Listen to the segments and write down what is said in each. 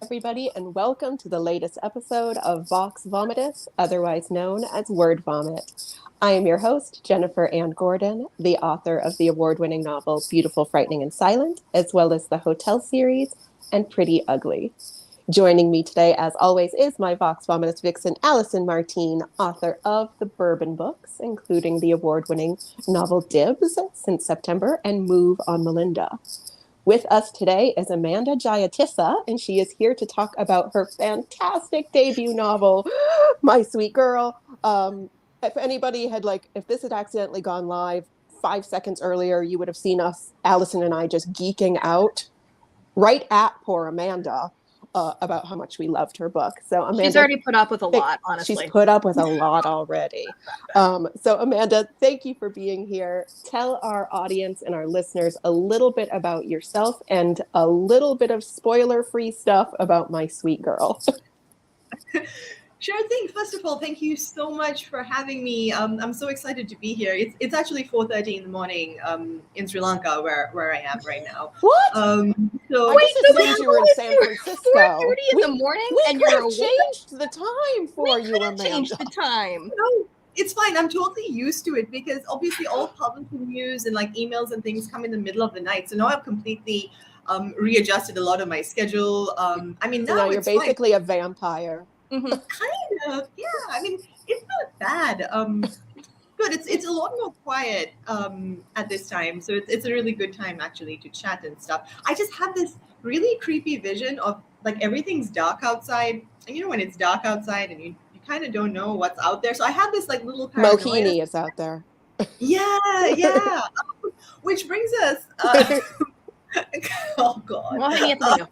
everybody, and welcome to the latest episode of VOX VOMITUS, otherwise known as Word Vomit. I am your host, Jennifer Ann Gordon, the author of the award-winning novel Beautiful, Frightening, and Silent, as well as the Hotel series and Pretty Ugly. Joining me today, as always, is my VOX VOMITUS vixen, Allison Martine, author of the Bourbon books, including the award-winning novel Dibs since September and Move on Melinda. With us today is Amanda Jayatissa, and she is here to talk about her fantastic debut novel, My Sweet Girl. If anybody had if this had accidentally gone live 5 seconds earlier, you would have seen us, Allison and I, just geeking out right at poor Amanda about how much we loved her book. So Amanda, she's already put up with a lot, honestly. She's put up with a lot already. So Amanda, thank you for being here. Tell our audience and our listeners a little bit about yourself and a little bit of spoiler-free stuff about My Sweet Girl. Sure thing. First of all, thank you so much for having me. I'm so excited to be here. It's actually 4:30 in the morning in Sri Lanka, where I am right now. What? So I just assumed you were in San Francisco. 4:30 in the morning, and you're changed the time for you, Amanda. Changed the time. No, it's fine. I'm totally used to it because obviously all publishing news and emails and things come in the middle of the night. So now I've completely readjusted a lot of my schedule. Now you're basically a vampire. Mm-hmm. Kind of, yeah. It's not bad. Good. It's a lot more quiet at this time, so it's a really good time actually to chat and stuff. I just have this really creepy vision of everything's dark outside, and when it's dark outside and you kind of don't know what's out there. So I have this little paranoia. Mohini is out there. Yeah. Which brings us. Oh God. Mohini at the window.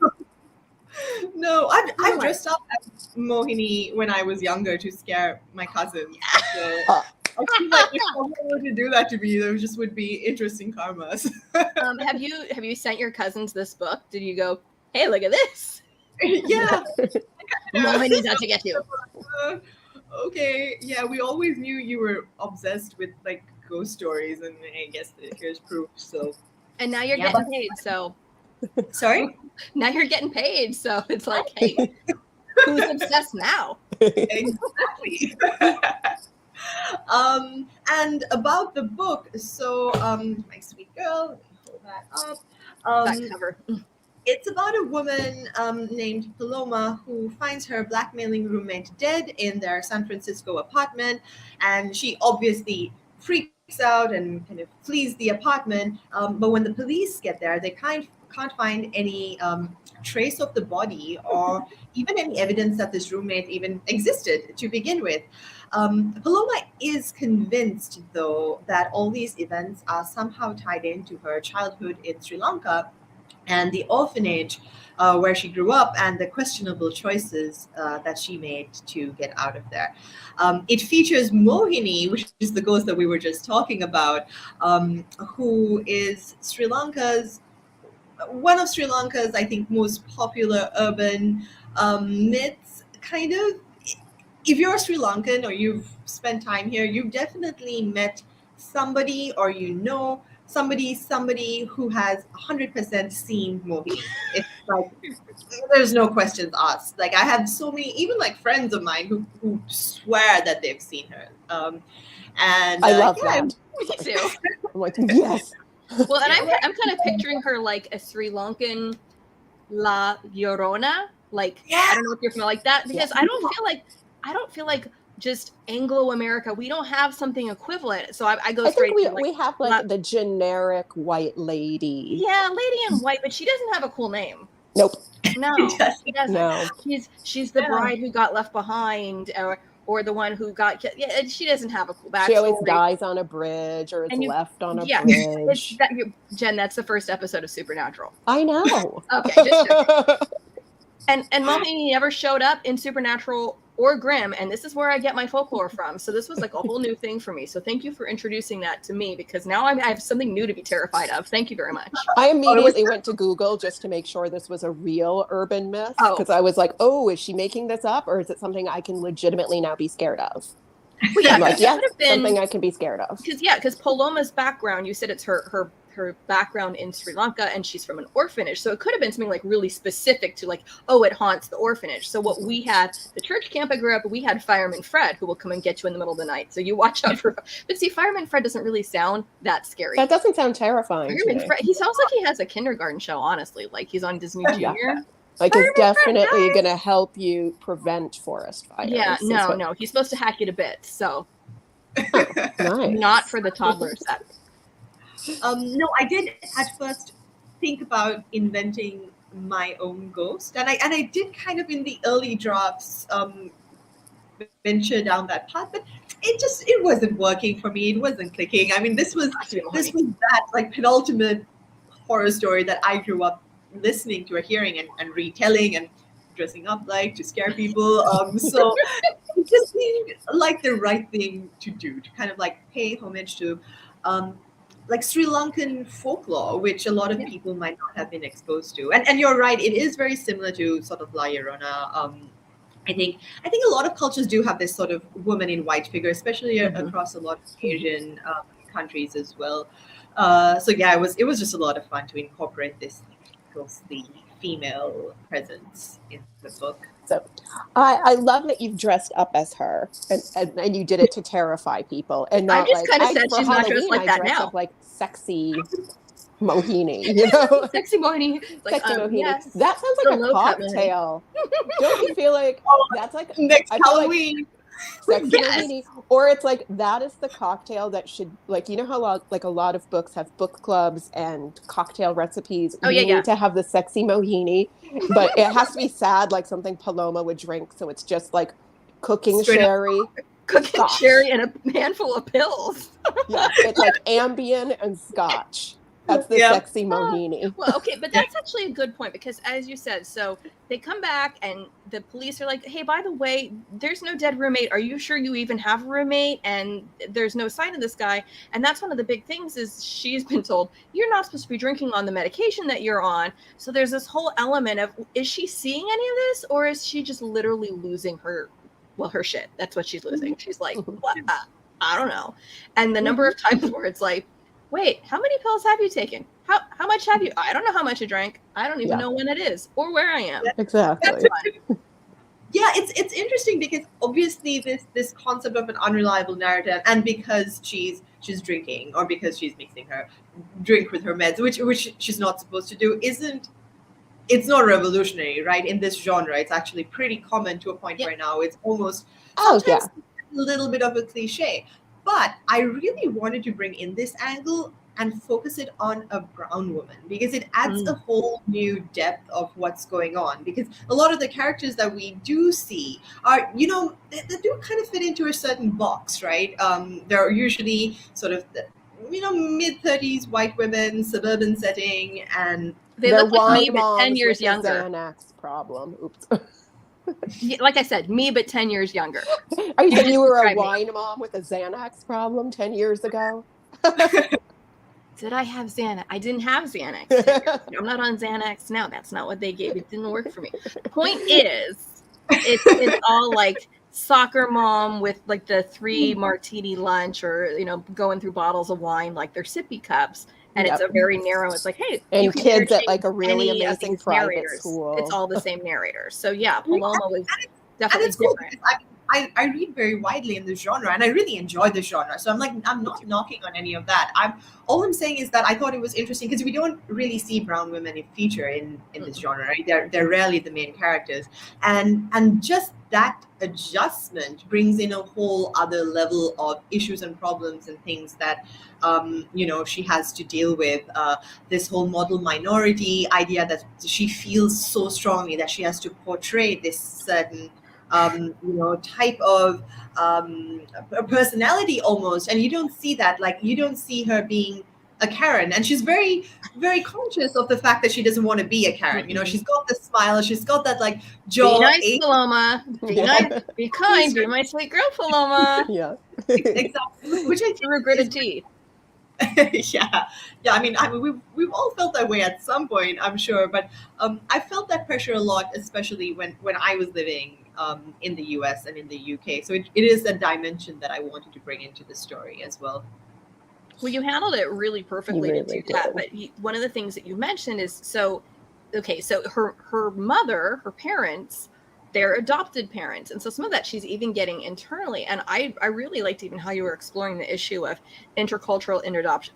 No, I've dressed up as Mohini when I was younger to scare my cousins. So I feel like if someone were to do that to me, there just would be interesting karmas. Have you sent your cousins this book? Did you go, hey, look at this? Yeah. Mohini's out to get you. Okay. Yeah, we always knew you were obsessed with ghost stories, and I guess here's proof. So. And now you're getting paid, so. Sorry? Now you're getting paid, so it's hey, who's obsessed now? Exactly. And about the book, so My Sweet Girl, let me pull that up. That cover. It's about a woman named Paloma who finds her blackmailing roommate dead in their San Francisco apartment, and she obviously freaks out and kind of flees the apartment. But when the police get there, they can't find any trace of the body or even any evidence that this roommate even existed to begin with. Paloma is convinced, though, that all these events are somehow tied into her childhood in Sri Lanka and the orphanage where she grew up and the questionable choices that she made to get out of there. It features Mohini, which is the ghost that we were just talking about, who is one of Sri Lanka's, I think, most popular urban myths. Kind of, if you're Sri Lankan or you've spent time here, you've definitely met somebody or somebody who has 100% seen Mohini. It's there's no questions asked. I have so many, even friends of mine who swear that they've seen her. And I love that. Me too. I'm yes. Well, and I'm kind of picturing her like a Sri Lankan La Llorona. I don't know if you're familiar that, because I don't feel like just Anglo-America, we don't have something equivalent. So I go straight to we have the generic white lady. Yeah, lady in white, but she doesn't have a cool name. Nope. No, she doesn't. No. She's the bride who got left behind, or the one who got killed. Yeah, she doesn't have a cool backstory. She always dies on a bridge or is left on a bridge. Jen, that's the first episode of Supernatural. I know. Okay, just joking. And Mohini never showed up in Supernatural or Grimm, and this is where I get my folklore from. So this was a whole new thing for me. So thank you for introducing that to me, because now I have something new to be terrified of. Thank you very much. I immediately went to Google just to make sure this was a real urban myth, because I was like, oh, is she making this up, or is it something I can legitimately now be scared of? Well, yeah, I'm something I can be scared of. Because Paloma's background, you said it's her her background in Sri Lanka, and she's from an orphanage. So it could have been something like really specific to like, oh, it haunts the orphanage. So what we had, the church camp I grew up, we had Fireman Fred, who will come and get you in the middle of the night. So you watch out for. But see, Fireman Fred doesn't really sound that scary. That doesn't sound terrifying. Fireman Fred, he sounds like he has a kindergarten show. Honestly, like he's on Disney Junior. Like it's definitely going to help you prevent forest fires. Yeah, no, he's supposed to hack you to bits. So. Nice. Not for the toddler set. No, I did at first think about inventing my own ghost, and I did kind of in the early drafts venture down that path, but it wasn't working for me. It wasn't clicking. I mean, this was that like penultimate horror story that I grew up listening to or hearing and retelling and dressing up like to scare people. So it just seemed like the right thing to do, to kind of like pay homage to like Sri Lankan folklore, which a lot of people might not have been exposed to. And you're right, it is very similar to sort of La Llorona. I think a lot of cultures do have this sort of woman in white figure, especially across a lot of Asian countries as well. So yeah, it was just a lot of fun to incorporate this ghostly female presence in the book. So I love that you've dressed up as her and you did it to terrify people and not I just like kind of said she's not dressed like that now. Up like sexy Mohini, you know? Sexy Mohini. Like, sexy Mohini. Yes. That sounds like a cocktail. Don't you feel like that's like next Halloween? Sexy Mohini. Or it's like that is the cocktail that should, like, you know how like a lot of books have book clubs and cocktail recipes. Oh, you need to have the sexy Mohini, but it has to be sad, like something Paloma would drink. So it's just like cooking sherry. Cooking sherry and a handful of pills. Yeah, it's like Ambien and scotch. That's the sexy Mohini. Well, okay, but that's actually a good point because, as you said, so they come back and the police are like, hey, by the way, there's no dead roommate. Are you sure you even have a roommate? And there's no sign of this guy. And that's one of the big things is she's been told, you're not supposed to be drinking on the medication that you're on. So there's this whole element of, is she seeing any of this? Or is she just literally losing her shit? That's what she's losing. She's like, what? I don't know. And the number of times where it's like, wait, how many pills have you taken? How much have you? I don't know how much I drank. I don't even know when it is or where I am. Exactly. Yeah, it's interesting because obviously this concept of an unreliable narrative, and because she's drinking or because she's mixing her drink with her meds, which she's not supposed to do, it's not revolutionary, right? In this genre, it's actually pretty common to a point where now it's almost a little bit of a cliche. But I really wanted to bring in this angle and focus it on a brown woman because it adds a whole new depth of what's going on. Because a lot of the characters that we do see are, they do kind of fit into a certain box, right? They're usually sort of, mid-30s white women, suburban setting, and they look like me, but 10 years younger. Xanax problem. Oops. Like I said, me, but 10 years younger. Are you saying you were a wine mom with a Xanax problem 10 years ago? Did I have Xanax? I didn't have Xanax. I'm not on Xanax now. That's not what they gave. It didn't work for me. Point is, it's all like soccer mom with like the 3 martini lunch or, going through bottles of wine like they're sippy cups. And it's a very narrow, it's like, hey. And kids at like a really amazing private school. It's all the same narrators. So yeah, Paloma was definitely different. I read very widely in this genre and I really enjoy this genre. So I'm not knocking on any of that. All I'm saying is that I thought it was interesting because we don't really see brown women feature in this genre, right? They're rarely the main characters. And just that adjustment brings in a whole other level of issues and problems and things that she has to deal with. This whole model minority idea that she feels so strongly that she has to portray this certain type of personality almost, and you don't see that. Like you don't see her being a Karen, and she's very, very conscious of the fact that she doesn't want to be a Karen. She's got the smile, she's got that like jaw. Be nice, Paloma. Be nice, be kind. Be my sweet girl, Paloma. Yeah, exactly. Which I think regretted teeth. yeah. I mean, we've all felt that way at some point, I'm sure. But I felt that pressure a lot, especially when I was living in the US and in the UK. So it is a dimension that I wanted to bring into the story as well. Well, you handled it really perfectly to do that. But one of the things that you mentioned is so her mother, her parents, they're adopted parents, and so some of that she's even getting internally. And I really liked even how you were exploring the issue of intercultural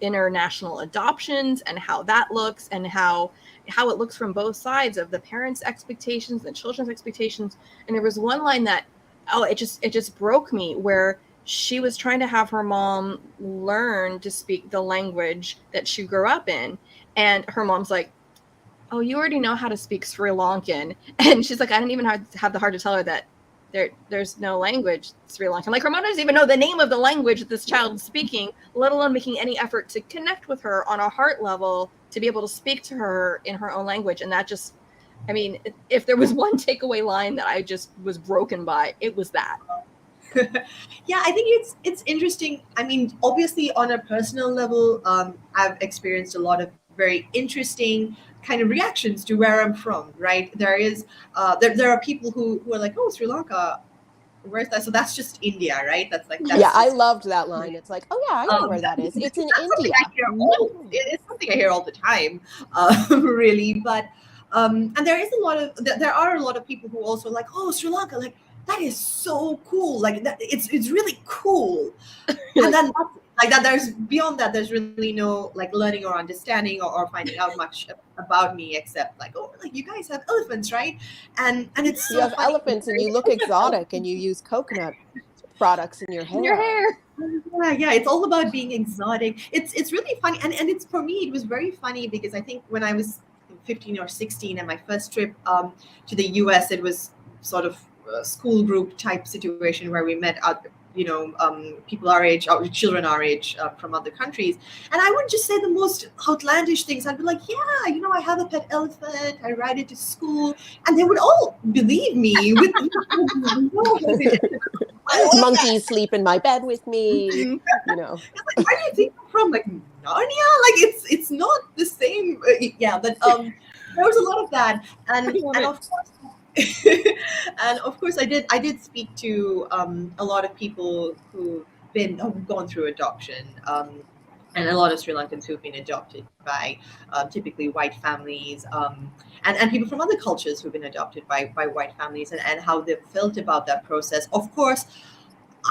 international adoptions and how that looks, and how it looks from both sides of the parents' expectations and children's expectations. And there was one line that it just broke me, where she was trying to have her mom learn to speak the language that she grew up in, and her mom's like, oh, you already know how to speak Sri Lankan. And she's like, I didn't even have the heart to tell her that there's no language Sri Lankan. Like, her mom doesn't even know the name of the language that this child is speaking, let alone making any effort to connect with her on a heart level to be able to speak to her in her own language. And that just, I mean, if there was one takeaway line that I just was broken by, it was that. Yeah, I think it's interesting. I mean, obviously on a personal level, I've experienced a lot of very interesting kind of reactions to where I'm from, right? There are people who are like, oh, Sri Lanka, where's that? So that's just India, right? That's I loved that line. It's like, oh yeah, I know where that is. It's in India. It's something I hear all the time, really. But and there are a lot of people who also like, oh, Sri Lanka, like that is so cool. Like that, it's really cool. And then like that, there's beyond that, there's really no like learning or understanding or finding out much about me, except like, oh, like you guys have elephants, right? And it's so you have funny. elephants and you look exotic and you use coconut products in your hair. Yeah, it's all about being exotic. It's really funny, and it's, for me, it was very funny because I think when I was 15 or 16 and my first trip to the US, it was sort of a school group type situation where we met people our age, or children our age, from other countries. And I would just say the most outlandish things. I'd be like, yeah, I have a pet elephant. I ride it to school. And they would all believe me. Monkeys sleep in my bed with me. It's like, where do you think I'm from? Like, Narnia? Like, it's not the same. But there was a lot of that. And of course, and of course, I did speak to a lot of people who've gone through adoption, and a lot of Sri Lankans who've been adopted by typically white families, and people from other cultures who've been adopted by white families, and how they've felt about that process. Of course,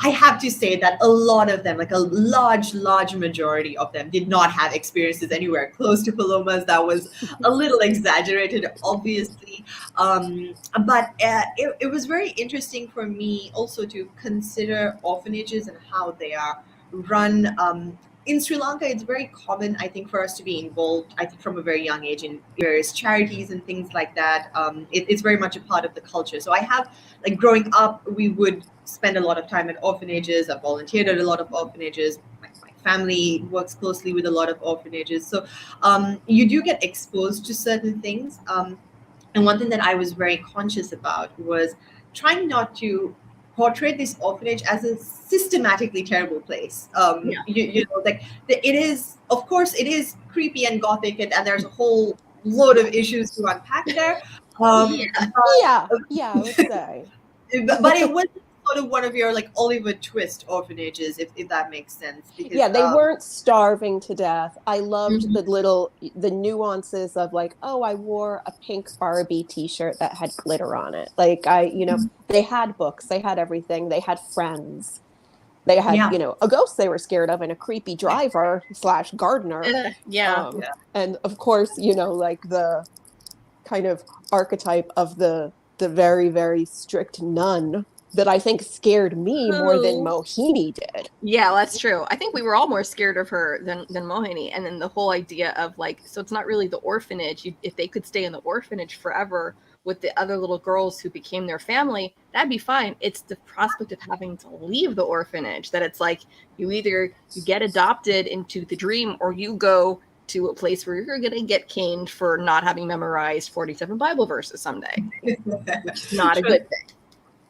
I have to say that a lot of them, like a large majority of them, did not have experiences anywhere close to Paloma's. That was a little exaggerated, obviously. But it was very interesting for me also to consider orphanages and how they are run. In Sri Lanka, it's very common, I think, for us to be involved, I think, from a very young age in various charities and things like that. It's very much a part of the culture. So I have, like, growing up, we would spend a lot of time at orphanages. I've volunteered at a lot of orphanages. My family works closely with a lot of orphanages. So you do get exposed to certain things. And one thing that I was very conscious about was trying not to portray this orphanage as a systematically terrible place. Like it is, of course, it is creepy and gothic, and there's a whole load of issues to unpack there. I would say. But it was sort of one of your like Oliver Twist orphanages, if that makes sense. Because, they weren't starving to death. I loved the nuances of like, oh, I wore a pink Barbie t-shirt that had glitter on it. Like they had books, they had everything, they had friends. They had, a ghost they were scared of and a creepy driver / gardener. And of course, like the kind of archetype of the very, very strict nun that I think scared me more than Mohini did. Yeah, that's true. I think we were all more scared of her than Mohini. And then the whole idea of like, so it's not really the orphanage. If they could stay in the orphanage forever with the other little girls who became their family, that'd be fine. It's the prospect of having to leave the orphanage that it's like you get adopted into the dream, or you go to a place where you're going to get caned for not having memorized 47 Bible verses someday. Which is not a good thing.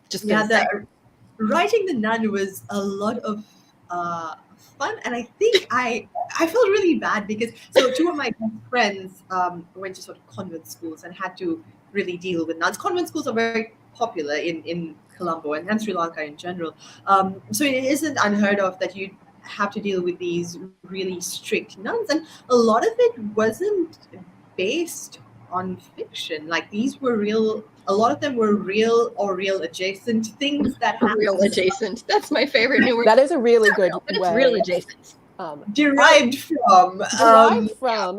Just writing the nun was a lot of fun, and I think I felt really bad because two of my friends went to sort of convent schools and had to really deal with nuns. Convent schools are very popular in Colombo and Sri Lanka in general, so it isn't unheard of that you have to deal with these really strict nuns, and a lot of it wasn't based on fiction. Like these were real. A lot of them were real or real adjacent things that happened. Real adjacent. That's my favorite new word. That is a really good But it's way. real adjacent. Derived from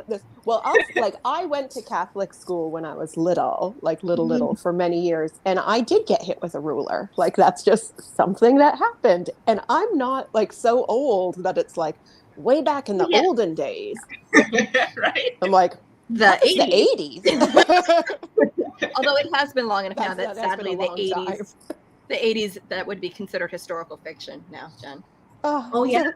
this. Well, I went to Catholic school when I was little, little for many years, and I did get hit with a ruler. Like that's just something that happened, and I'm not like so old that it's like way back in the olden days. right? I'm like the 80s. Although it has been long enough now that That's sadly been a long time. the 80s that would be considered historical fiction now, Jen. Oh yeah.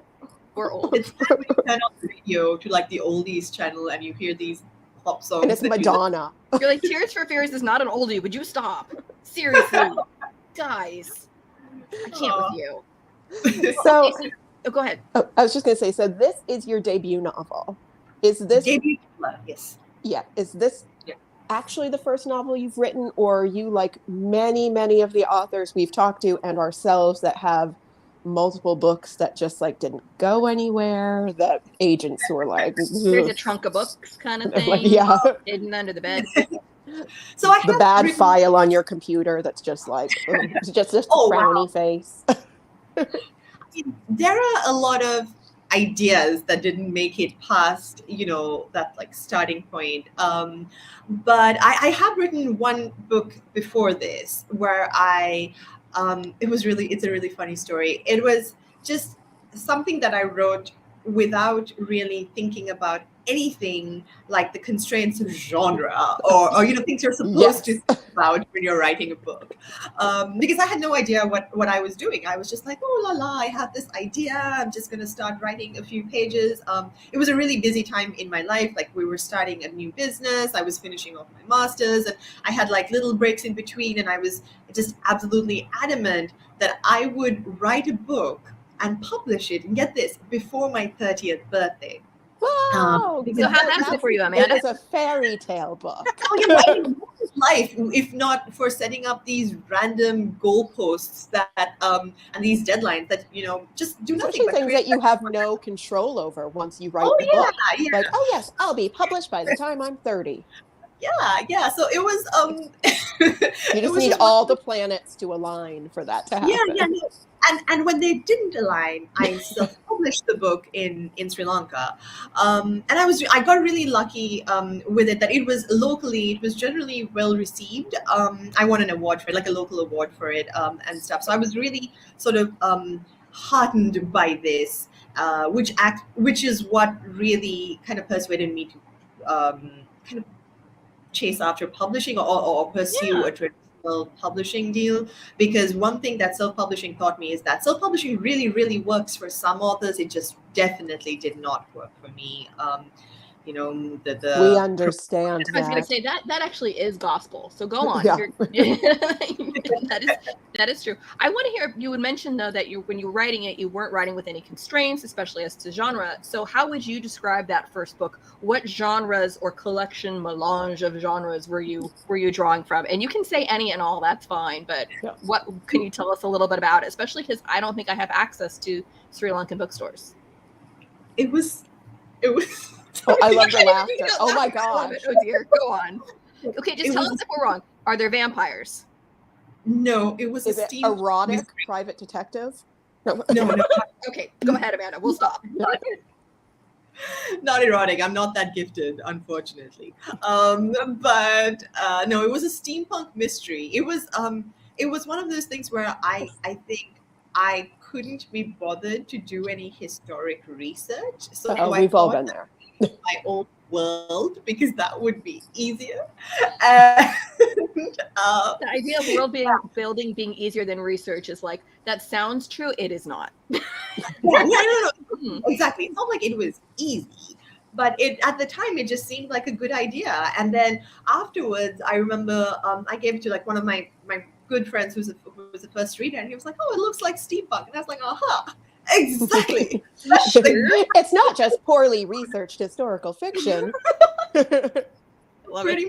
We're old. It's like when you turn on the radio to like the oldies channel and you hear these pop songs. And it's Madonna. You're like, Tears for Fears is not an oldie. Would you stop? Seriously. Guys. I can't with you. So, go ahead. Oh, I was just going to say, so this is your debut novel. Is this... Debut novel, yes. Yeah. Is this actually the first novel you've written, or are you like many, many of the authors we've talked to and ourselves that have multiple books that just like didn't go anywhere, that agents were like, there's a trunk of books kind of thing, like, hidden under the bed. So I the have bad written... file on your computer that's just like just a frowny face. There are a lot of ideas that didn't make it past, that like starting point. But I have written one book before this where it's a really funny story. It was just something that I wrote without really thinking about anything like the constraints of genre or things you're supposed to think about when you're writing a book. Because I had no idea what I was doing. I was just like, oh la la, I have this idea. I'm just going to start writing a few pages. It was a really busy time in my life. Like we were starting a new business. I was finishing off my master's and I had like little breaks in between. And I was just absolutely adamant that I would write a book and publish it, and get this, before my 30th birthday. Wow! So how that's it for you, Amanda? It's a fairy tale book. Life, if not for setting up these random goalposts and these deadlines that just do nothing. Especially things that you have no control over once you write the book. Yeah. Like, oh yes, I'll be published by the time I'm 30. Yeah. So it was. You just need all the planets to align for that to happen. Yeah. No. And when they didn't align, I self-published the book in Sri Lanka, and I got really lucky with it that it was generally well received. I won an award for it, like a local award for it, and stuff. So I was really sort of heartened by this, which is what really kind of persuaded me to kind of chase after publishing or pursue a traditional publishing deal, because one thing that self-publishing taught me is that self-publishing really, really works for some authors. It just definitely did not work for me. We understand that. I was going to say that actually is gospel. So go on. Yeah. that is true. I want to hear, you would mention though that when you were writing it, you weren't writing with any constraints, especially as to genre. So how would you describe that first book? What genres or collection melange of genres were you drawing from? And you can say any and all, that's fine. But what can you tell us a little bit about it? Especially because I don't think I have access to Sri Lankan bookstores. It was. Oh, I love the laughter. Oh my gosh. Oh dear, go on. Okay, just tell us if we're wrong. Are there vampires? No, it was Is it erotic private detective? No. Okay, go ahead, Amanda. We'll stop. Not erotic. I'm not that gifted, unfortunately. But no, it was a steampunk mystery. It was one of those things where I think I couldn't be bothered to do any historic research. So we've all been there. My old world, because that would be easier. And, the idea of world building being easier than research is like, that sounds true. It is not. No. Exactly. It's not like it was easy, but at the time it just seemed like a good idea. And then afterwards, I remember I gave it to like one of my good friends who was the first reader, and he was like, "Oh, it looks like steampunk," and I was like, "Aha." Exactly. It's not just poorly researched historical fiction. Pretty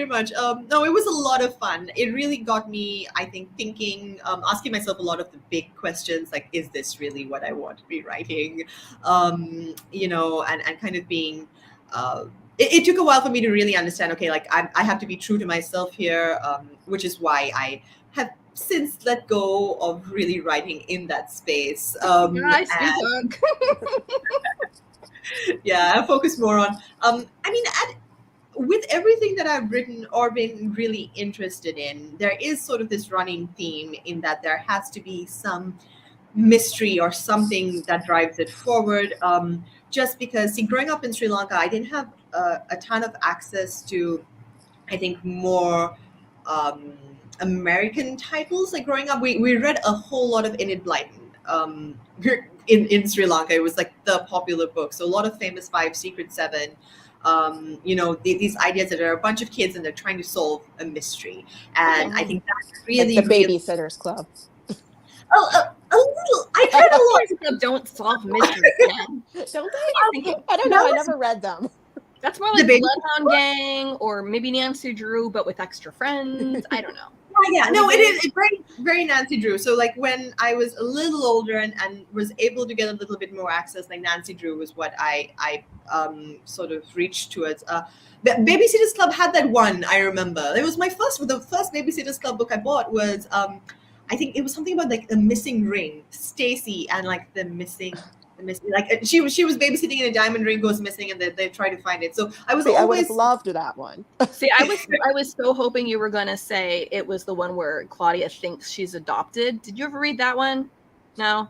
much. No, it was a lot of fun. It really got me, I think, thinking, asking myself a lot of the big questions, like, is this really what I want to be writing? And kind of being, it took a while for me to really understand, okay, like, I have to be true to myself here, which is why I have since let go of really writing in that space. I focus more on, with everything that I've written or been really interested in, there is sort of this running theme in that there has to be some mystery or something that drives it forward. Just because, see, growing up in Sri Lanka, I didn't have a ton of access to, I think, more American titles. Like growing up, we read a whole lot of Enid Blyton. In Sri Lanka, it was like the popular book. So a lot of Famous Five, Secret Seven, these ideas that there are a bunch of kids and they're trying to solve a mystery. And I think that's really like the Babysitter's Club. A little. I read a lot. Don't solve mysteries. Don't they? I don't know. I never read them. That's more like the Bloodhound Gang or maybe Nancy Drew, but with extra friends. I don't know. Yeah, no, it is very, very Nancy Drew. So like when I was a little older and was able to get a little bit more access, like Nancy Drew was what I sort of reached towards. The Babysitter's Club had that one, I remember. It was the first Babysitter's Club book I bought was, I think it was something about like a missing ring, Stacy, and like the missing, like she was babysitting and a diamond ring goes missing and they try to find it. So I would have loved that one. See, I was so hoping you were going to say it was the one where Claudia thinks she's adopted. Did you ever read that one? No.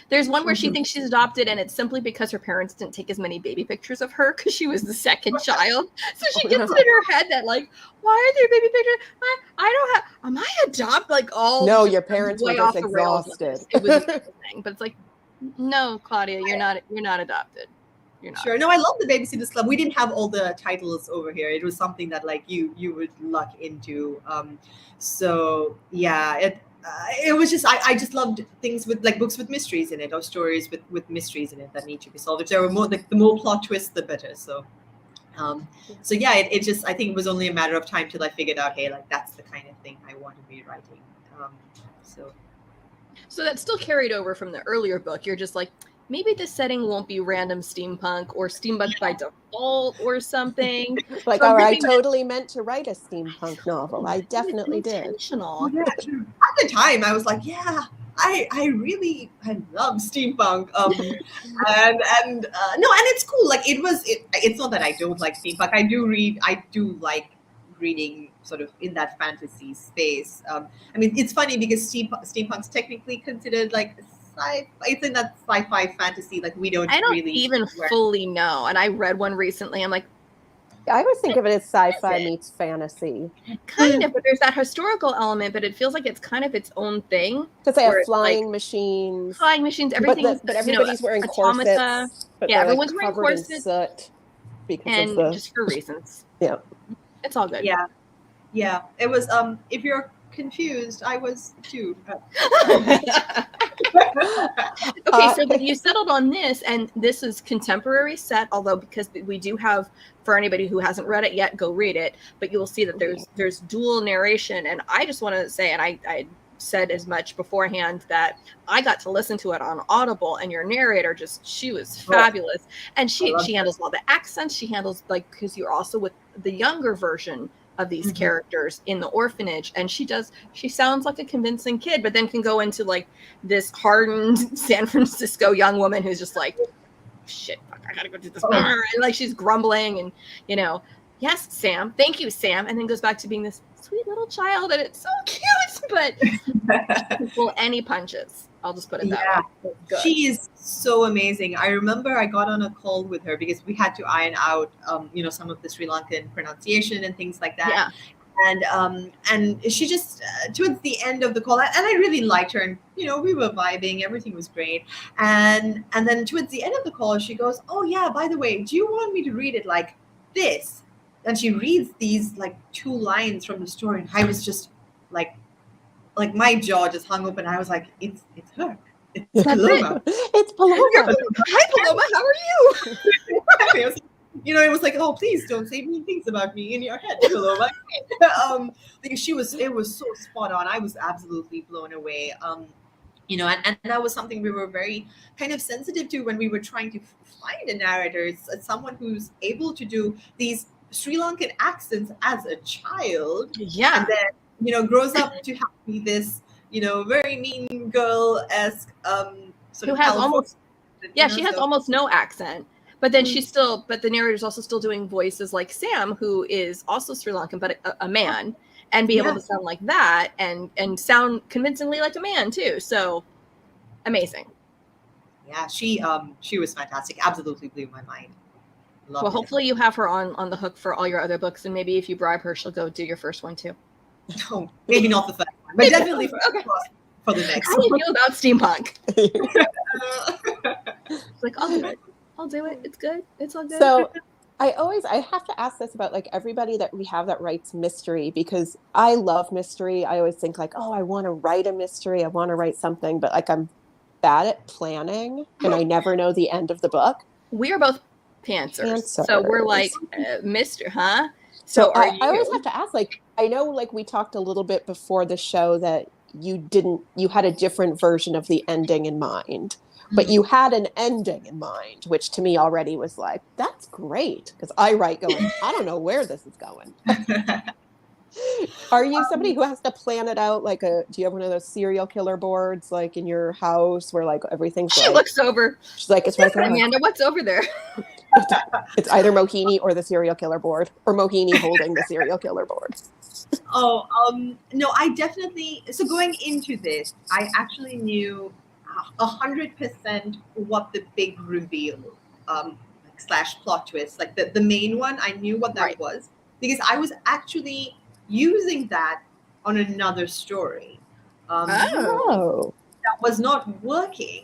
There's one where she thinks she's adopted, and it's simply because her parents didn't take as many baby pictures of her because she was the second child. So she gets it in her head that, like, why are there baby pictures? I don't have. Am I adopted? Like all. No, your parents were just exhausted. It was a thing, but it's like, no, Claudia, you're not adopted. You're not. Sure. No, I love the Babysitter's Club. We didn't have all the titles over here. It was something that like you would luck into. So yeah, it was just I just loved things with like books with mysteries in it or stories with mysteries in it that need to be solved. If there were more, like the more plot twists, the better. So yeah, it just, I think it was only a matter of time till I figured out, hey, like that's the kind of thing I want to be writing. So that still carried over from the earlier book. You're just like, maybe the setting won't be random steampunk or steampunk by default or something. Like, so I totally meant to write a steampunk novel. I definitely did. Intentional. Yeah, at the time, I was like, yeah, I love steampunk. And it's cool. Like it's not that I don't like steampunk. I do like reading sort of in that fantasy space. I mean, it's funny because steampunk's technically considered like it's in that sci-fi fantasy. Like I don't really even fully know. And I read one recently. I'm like, I always think of it as sci-fi meets fantasy. Kind of, but there's that historical element, but it feels like it's kind of its own thing. Because they have flying machines, everything. But everybody's wearing corsets. But yeah, everyone's wearing corsets. Because just for reasons. Yeah. It's all good. Yeah. It was, if you're confused, I was too. Okay, so you settled on this, and this is contemporary set, although because we do have, for anybody who hasn't read it yet, go read it, but you will see that there's dual narration, and I just want to say, and I said as much beforehand, that I got to listen to it on Audible, and your narrator she was fabulous. And she handles all the accents, she handles, like, because you're also with the younger version of these characters in the orphanage, and she sounds like a convincing kid, but then can go into like this hardened San Francisco young woman who's just like, shit, fuck, I gotta go do this, and like she's grumbling, and yes, Sam, thank you, Sam, and then goes back to being this sweet little child, and it's so cute, but she pull any punches. I'll just put it that way. She is so amazing. I remember I got on a call with her because we had to iron out, some of the Sri Lankan pronunciation and things like that. Yeah. And she just, towards the end of the call, and I really liked her, and, we were vibing, everything was great. And then towards the end of the call, she goes, oh yeah, by the way, do you want me to read it like this? And she reads these like 2 lines from the story, and I was just like my jaw just hung open. I was like, it's her. It's Paloma. It's Paloma. Hi, Paloma. How are you? it was like, oh, please don't say mean things about me in your head, Paloma. Because it was so spot on. I was absolutely blown away. And that was something we were very kind of sensitive to when we were trying to find a narrator. It's someone who's able to do these Sri Lankan accents as a child, Yeah. and then grows up to have be this very mean girl-esque who has almost she has almost no accent. But then but the narrator's also still doing voices like Sam, who is also Sri Lankan, but a man, and be able to sound like that and sound convincingly like a man too. So amazing. Yeah, she was fantastic. Absolutely blew my mind. Well, hopefully you have her on the hook for all your other books, and maybe if you bribe her, she'll go do your first one too. No, maybe not the first one, but definitely for the next. How do you feel about steampunk? It's like, I'll do it. It's good. It's all good. So I have to ask this about like everybody that we have that writes mystery, because I love mystery. I always think like, oh, I want to write a mystery. I want to write something, but like I'm bad at planning and I never know the end of the book. We are both pantsers. So we're like, Mr. Huh? So I always have to ask, like, I know like we talked a little bit before the show that you had a different version of the ending in mind. But you had an ending in mind, which to me already was like, that's great. Because I write going, I don't know where this is going. Are you somebody who has to plan it out? Like, do you have one of those serial killer boards, like in your house where like everything's She looks over. She's like, it's right there. Amanda, what's over there? It's either Mohini or the serial killer board, or Mohini holding the serial killer board. No, I definitely, so going into this, I actually knew 100% what the big reveal / plot twist, like the main one, I knew what that was, because I was actually using that on another story that was not working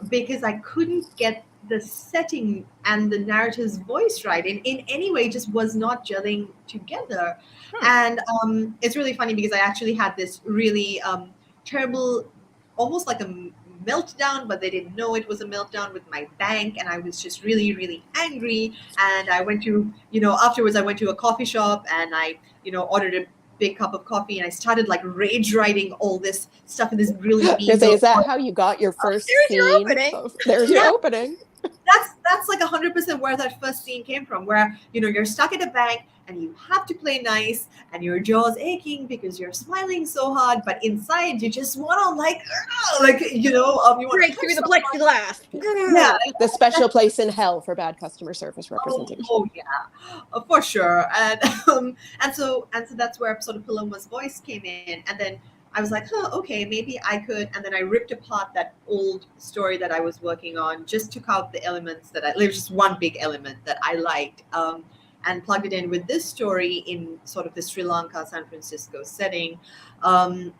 because I couldn't get the setting and the narrator's voice right in any way, just was not gelling together. And it's really funny because I actually had this really terrible, almost like a meltdown, but they didn't know it was a meltdown with my bank, and I was just really, really angry. And I went to, afterwards I went to a coffee shop and I, ordered a big cup of coffee, and I started like rage writing all this stuff in this really is that how you got your first scene? Your opening. There's your opening. That's like 100% where that first scene came from, where you're stuck at a bank and you have to play nice and your jaw's aching because you're smiling so hard, but inside you just want to you want break through the plexiglass. Yeah, the special place in hell for bad customer service representation. Oh yeah, for sure. And so that's where sort of Paloma's voice came in, and then I was like, okay, maybe I could. And then I ripped apart that old story that I was working on, just took out the elements that there was just one big element that I liked, and plugged it in with this story in sort of the Sri Lanka, San Francisco setting. And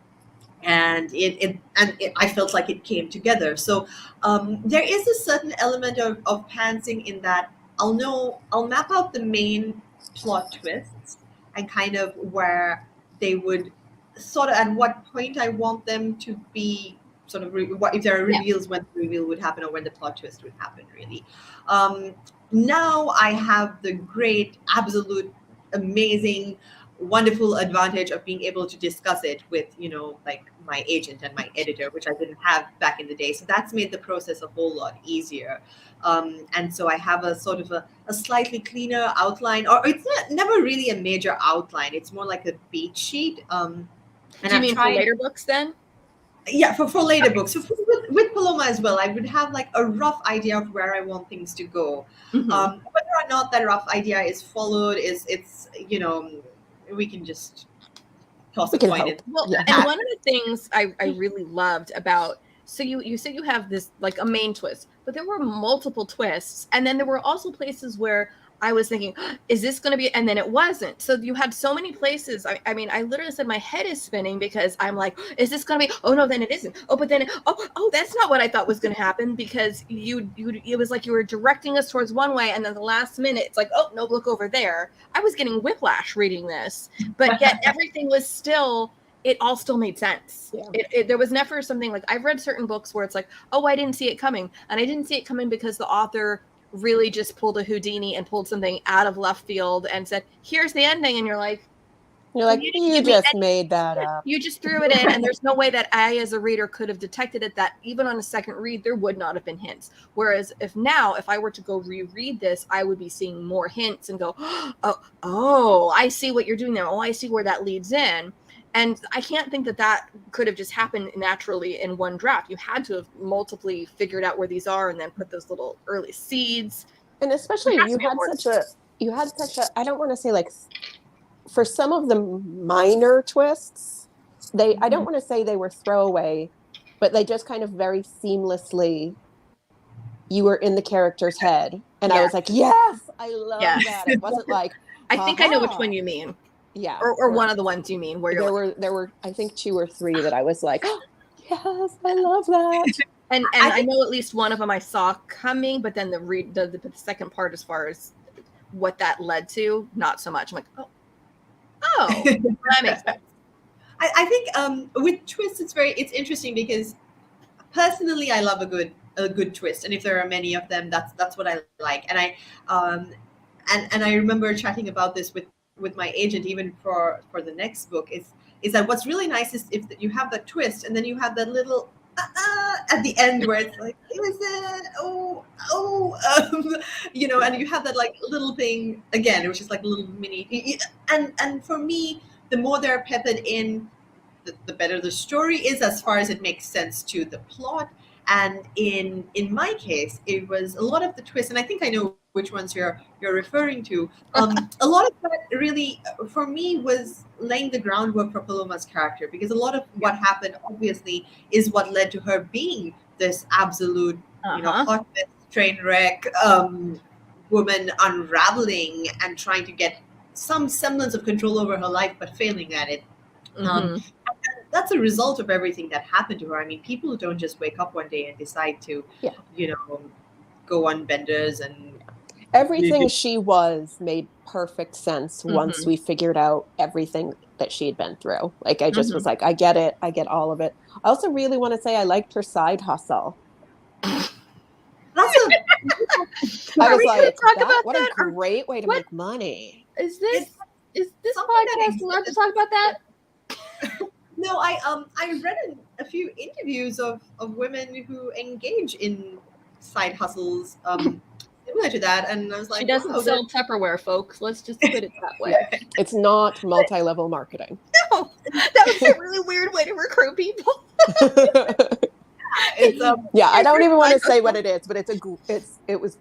I felt like it came together. So there is a certain element of pantsing in that I'll map out the main plot twists and kind of where they would sort of, at what point I want them to be sort of, if there are reveals, when the reveal would happen or when the plot twist would happen, really. Now I have the great, absolute, amazing, wonderful advantage of being able to discuss it with, like my agent and my editor, which I didn't have back in the day. So that's made the process a whole lot easier. And so I have a sort of a slightly cleaner outline, or it's never really a major outline. It's more like a beat sheet. Do you mean for later books then? Yeah, for later books. So with Paloma as well, I would have like a rough idea of where I want things to go. Whether or not that rough idea is followed, it's we can just toss a coin in. Well, and one of the things I really loved about, so you said you have this like a main twist, but there were multiple twists, and then there were also places where I was thinking, is this going to be, and then it wasn't. So you had so many places. I mean, I literally said my head is spinning because I'm like, is this going to be, oh no, then it isn't. Oh, but then, that's not what I thought was going to happen, because it was like you were directing us towards one way, and then the last minute, it's like, oh, no, look over there. I was getting whiplash reading this, but yet everything was still, it all still made sense. Yeah. There was never something like, I've read certain books where it's like, oh, I didn't see it coming. And I didn't see it coming because the author really just pulled a Houdini and pulled something out of left field and said, "Here's the ending," and you're like, you just made that up. You just threw it in, and there's no way that I, as a reader, could have detected it, that even on a second read, there would not have been hints. Whereas if I were to go reread this, I would be seeing more hints and go, oh, I see what you're doing there. Oh, I see where that leads in. And I can't think that could have just happened naturally in one draft. You had to have multiply figured out where these are and then put those little early seeds. And especially you had such a, I don't want to say like, for some of the minor twists, I don't want to say they were throwaway, but they just kind of very seamlessly, you were in the character's head. And I was like, yes, I love that. It wasn't like, I think I know which one you mean. Yeah. Or one of the ones you mean where there were, I think 2 or 3 that I was like, oh, yes, I love that. And I know at least one of them I saw coming, but then the second part, as far as what that led to, not so much. I'm like, oh, that makes sense. I think with twists, it's interesting because personally, I love a good twist, and if there are many of them, that's what I like. And I remember chatting about this with my agent, even for the next book, is that what's really nice is if you have that twist, and then you have that little at the end where it's like, it was and you have that like little thing again, which is like a little mini, and for me, the more they're peppered in, the better the story is, as far as it makes sense to the plot. And in my case, it was a lot of the twists, and I think I know which ones you're referring to. A lot of that really, for me, was laying the groundwork for Paloma's character, because a lot of what happened, obviously, is what led to her being this absolute, hot mess, train wreck, woman unraveling and trying to get some semblance of control over her life, but failing at it. That's a result of everything that happened to her. I mean, people don't just wake up one day and decide to, go on benders and everything she was made perfect sense once we figured out everything that she had been through. Like, I just was like, I get it. I get all of it. I also really want to say I liked her side hustle. I was like, what a great way to make money. Is this podcast allowed to talk about that? No, I read a few interviews of women who engage in side hustles similar to that, and I was like, she doesn't sell Tupperware, folks. Let's just put it that way. It's not multi-level marketing. No, that was a really weird way to recruit people. I don't even want to say what it is, but it was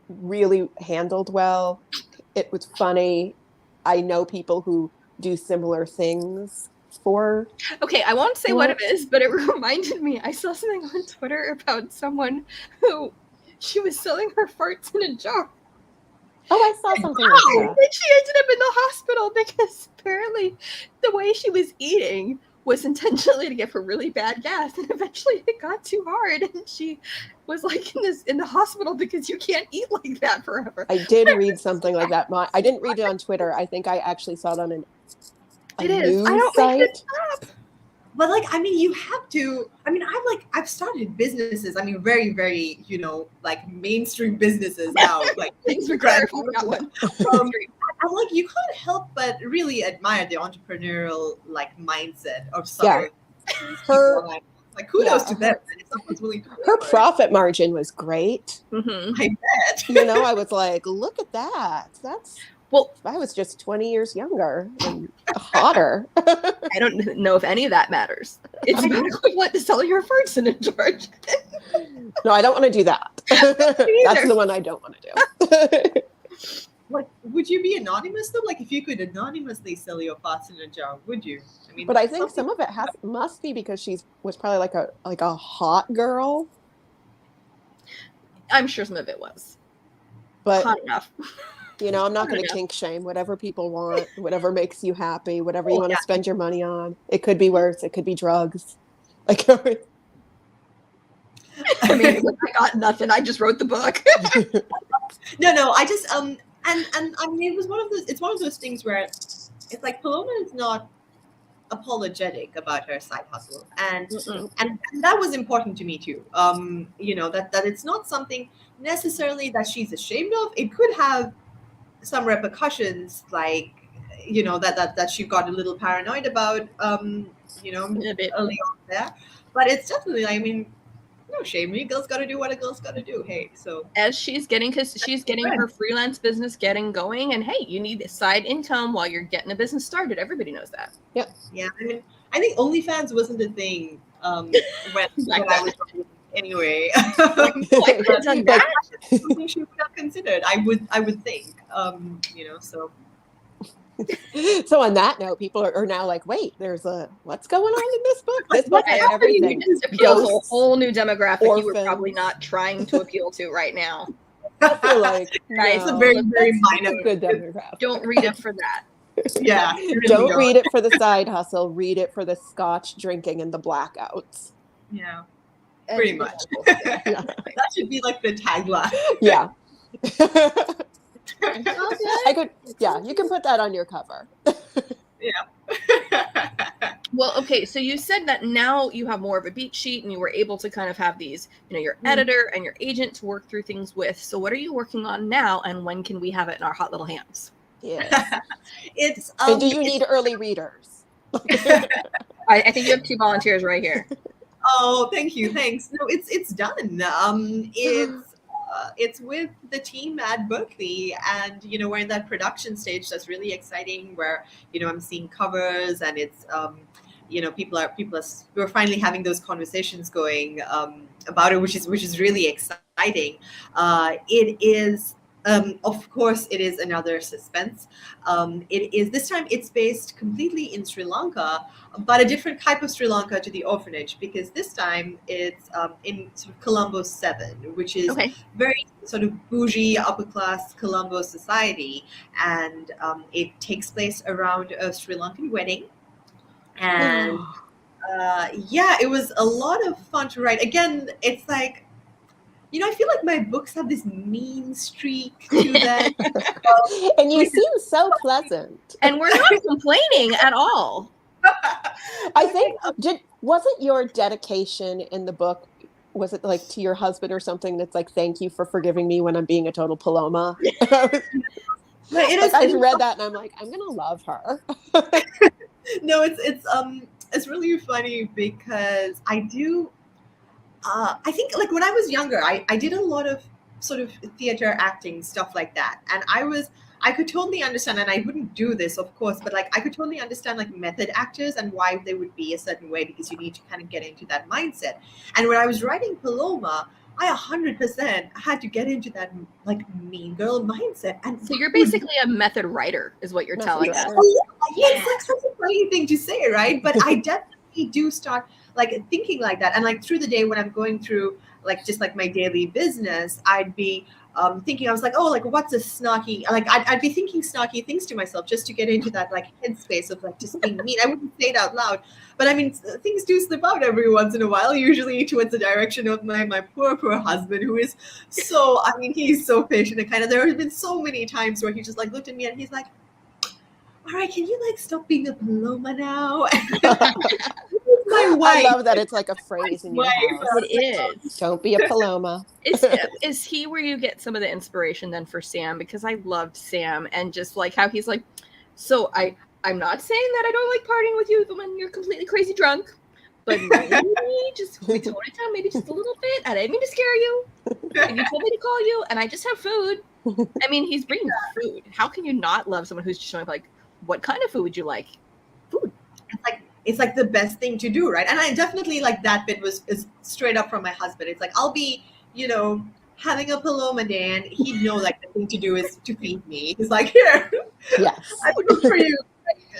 really handled well. It was funny. I know people who do similar things. Okay, I won't say what it is, but it reminded me, I saw something on Twitter about someone who she was selling her farts in a jar. Oh, I saw something like that. And she ended up in the hospital because apparently the way she was eating was intentionally to give her really bad gas, and eventually it got too hard, and she was like in the hospital because you can't eat like that forever. I did read something like that. I didn't read it on Twitter. I think I actually saw it on a news I don't site. make it up. But like, I mean, you have to. I mean, I've started businesses. I mean, very, very, like mainstream businesses now. Like things for clarifying that one. I'm like, you can't help but really admire the entrepreneurial like mindset of some. Her like kudos to them. And if someone's willing to her profit margin was great. I bet. I was like, look at that. I was just 20 years younger and hotter. I don't know if any of that matters. It's about equivalent to selling your farts in a jar. No, I don't want to do that. That's the one I don't want to do. Like, would you be anonymous though? Like, if you could anonymously sell your farts in a jar, would you? I mean, but I think some of it must be because was probably like a hot girl. I'm sure some of it was. But hot enough. I'm not going to kink shame. Whatever people want, whatever makes you happy, whatever you want to spend your money on. It could be worse. It could be drugs. I mean, I got nothing. I just wrote the book. No. I just and I mean, it was one of those. It's one of those things where it's like Paloma is not apologetic about her side hustle, and Mm-mm. and that was important to me too. That it's not something necessarily that she's ashamed of. It could have some repercussions, like that she got a little paranoid about, A bit. early on there. But it's definitely, I mean, no shame. A girl's got to do what a girl's got to do. Hey, so As she's getting, because she's getting her freelance business getting going, and hey, you need a side income while you're getting a business started. Everybody knows that. yeah, I mean, I think OnlyFans wasn't a thing when I was anyway. Oh, I could have done that. Something she would have considered. I would think. So. So on that note, people are now like, wait, there's what's going on in this book? This book has You everything. just appeal to a Ghosts, whole new demographic you were orphans. probably not trying to appeal to right now. I feel like Guys, no, a very that's minor. a good demographic. Don't read it for that. Yeah. Really Don't read it for the side hustle. Read it for the scotch drinking and the blackouts. Yeah. Pretty much. Yeah. That should be like the tagline. Yeah. Okay. I could. Yeah, you can put that on your cover. Well, okay, so you said that now you have more of a beat sheet and you were able to kind of have these, your editor and your agent to work through things with. So what are you working on now, and when can we have it in our hot little hands? Yeah. It's And do you need early readers? I think you have 2 volunteers right here. Oh, thank you. Thanks. No, it's done. It's with the team at Berkeley, and we're in that production stage that's really exciting, where I'm seeing covers, and it's we're finally having those conversations going about it, which is really exciting. It is. Of course, it is another suspense. It is, this time it's based completely in Sri Lanka, but a different type of Sri Lanka to the orphanage, because this time it's in sort of Colombo 7, which is very sort of bougie, upper class Colombo society, and it takes place around a Sri Lankan wedding. And it was a lot of fun to write. Again, it's like, I feel like my books have this mean streak to them. And you seem so pleasant. And we're not complaining at all. I think, wasn't your dedication in the book, was it like to your husband or something that's like, thank you for forgiving me when I'm being a total Paloma? I read that and I'm like, I'm going to love her. No, it's really funny, because I do. I think, like, when I was younger, I did a lot of sort of theater, acting, stuff like that. And I could totally understand, and I wouldn't do this, of course, but like I could totally understand like method actors and why they would be a certain way, because you need to kind of get into that mindset. And when I was writing Paloma, I 100% had to get into that like mean girl mindset. And so you're basically a method writer, is what you're telling us. It's like such a funny thing to say, right? But I definitely do start like thinking like that. And like through the day, when I'm going through like just like my daily business, I'd be thinking, I was like, oh, like what's a snarky, like I'd be thinking snarky things to myself just to get into that like headspace of like just being mean. I wouldn't say it out loud, but I mean, things do slip out every once in a while, usually towards the direction of my poor husband, who is so, I mean, he's so patient and kind of, there have been so many times where he just like looked at me and he's like, all right, can you like stop being a Paloma now? My wife. I love that it's like a phrase in your house. It is. Don't be a Paloma. Is he where you get some of the inspiration then for Sam? Because I loved Sam, and just like how he's like, so I'm not saying that I don't like partying with you when you're completely crazy drunk, but maybe just we tone it down maybe just a little bit. I didn't mean to scare you. And you told me to call you, and I just have food. I mean, he's bringing food. How can you not love someone who's just showing up like, what kind of food would you like? Food. It's like the best thing to do, right? And I definitely like that bit is straight up from my husband. It's like, I'll be, having a Paloma day, and he'd know like the thing to do is to feed me. He's like, here, yes, I cook for you.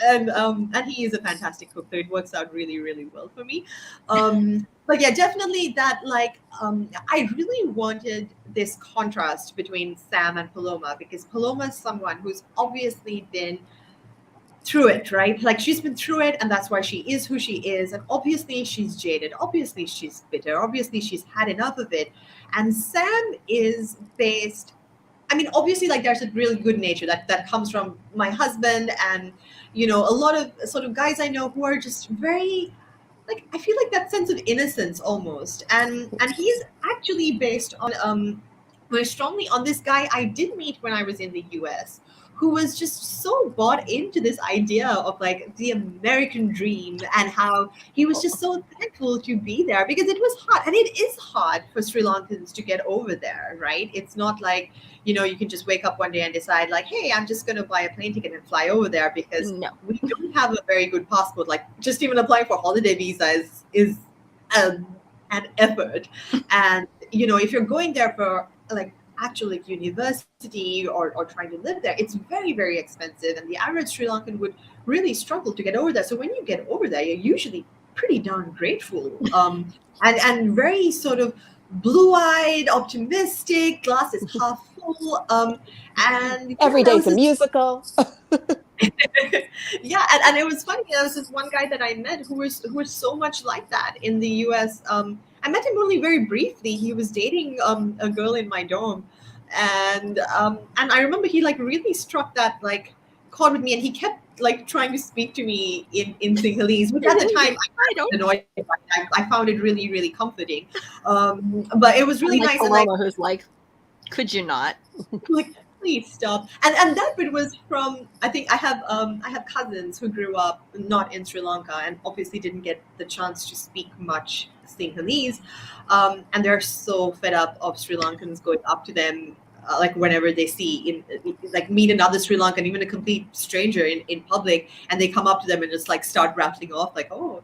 And he is a fantastic cook, so it works out really, really well for me. But yeah, definitely that like I really wanted this contrast between Sam and Paloma, because Paloma is someone who's obviously been through it, right? Like she's been through it, and that's why she is who she is. And obviously she's jaded. Obviously she's bitter. Obviously she's had enough of it. And Sam is based, I mean, obviously like there's a really good nature that comes from my husband, and a lot of sort of guys I know who are just very, like, I feel like that sense of innocence almost. And he's actually based on very strongly on this guy I did meet when I was in the US, who was just so bought into this idea of like the American dream, and how he was just so thankful to be there because it was hard, and it is hard for Sri Lankans to get over there, right? It's not like, you can just wake up one day and decide like, hey, I'm just going to buy a plane ticket and fly over there, because No. we don't have a very good passport. Like, just even applying for holiday visa is an effort. And if you're going there for like actual like university or trying to live there, it's very, very expensive, and the average Sri Lankan would really struggle to get over there. So when you get over there, you're usually pretty darn grateful, and very sort of blue-eyed, optimistic, glass is half full, and Every day's a musical. Yeah, and it was funny. There was this one guy that I met who was so much like that in the US. I met him only very briefly. He was dating a girl in my dorm, and I remember he like really struck that like chord with me, and he kept like trying to speak to me in Sinhalese, which at the time I don't annoyed. I found it really, really comforting. But it was really nice. Paloma, who's like, could you not? Like, please stop. And that bit was from, I think I have cousins who grew up not in Sri Lanka and obviously didn't get the chance to speak much Sinhalese, and they're so fed up of Sri Lankans going up to them like whenever they see like meet another Sri Lankan, even a complete stranger in public, and they come up to them and just like start rattling off like, oh,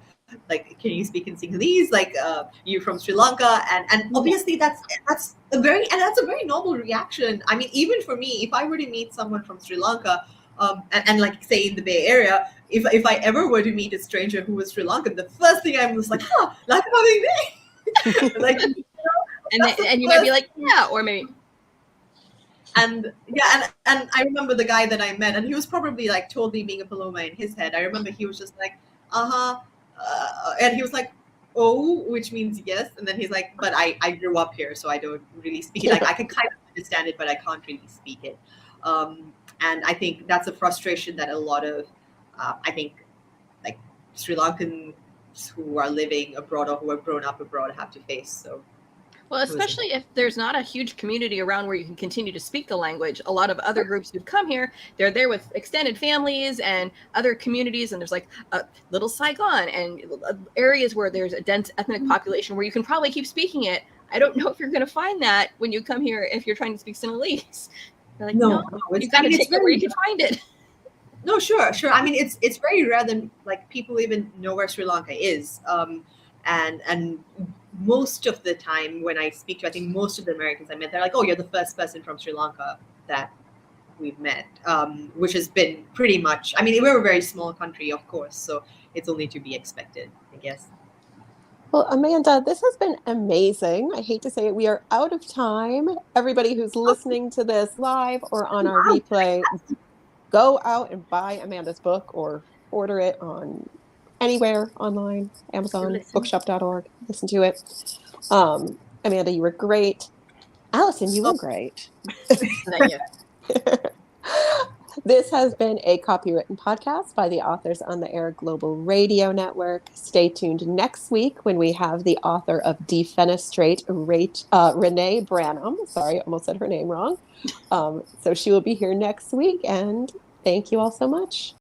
like, can you speak in Sinhalese? Like, you're from Sri Lanka, and obviously that's a very normal reaction. I mean, even for me, if I were to meet someone from Sri Lanka, and like say in the Bay Area, if I ever were to meet a stranger who was Sri Lankan, the first thing I was like, like having me, like, and you might be like, yeah, or maybe. And yeah, and I remember the guy that I met, and he was probably like totally being a Paloma in his head. I remember he was just like, and he was like, oh, which means yes. And then he's like, but I grew up here, so I don't really speak it. Like, I can kind of understand it, but I can't really speak it. And I think that's a frustration that a lot of, I think, like Sri Lankans who are living abroad or who have grown up abroad have to face. So. Well, especially if there's not a huge community around where you can continue to speak the language. A lot of other groups who've come here, they're there with extended families and other communities, and there's like a little Saigon and areas where there's a dense ethnic population where you can probably keep speaking it. I don't know if you're going to find that when you come here if you're trying to speak Sinhalese. You're like, no, you got to take it where you can find it. No, sure. I mean, it's very rare that like people even know where Sri Lanka is, and most of the time when I speak to, I think most of the Americans I met, they're like, oh, you're the first person from Sri Lanka that we've met, which has been pretty much, I mean, we're a very small country, of course, so it's only to be expected, I guess. Well, Amanda, this has been amazing. I hate to say it, we are out of time. Everybody who's listening to this live or on our replay, go out and buy Amanda's book or order it on anywhere online, Amazon, bookshop.org. Listen to it. Amanda, you were great. Allison, you were great. Thank you. This has been a copywritten podcast by the Authors on the Air Global Radio Network. Stay tuned next week when we have the author of Defenestrate, Renee Branham. Sorry, I almost said her name wrong. So she will be here next week, and thank you all so much.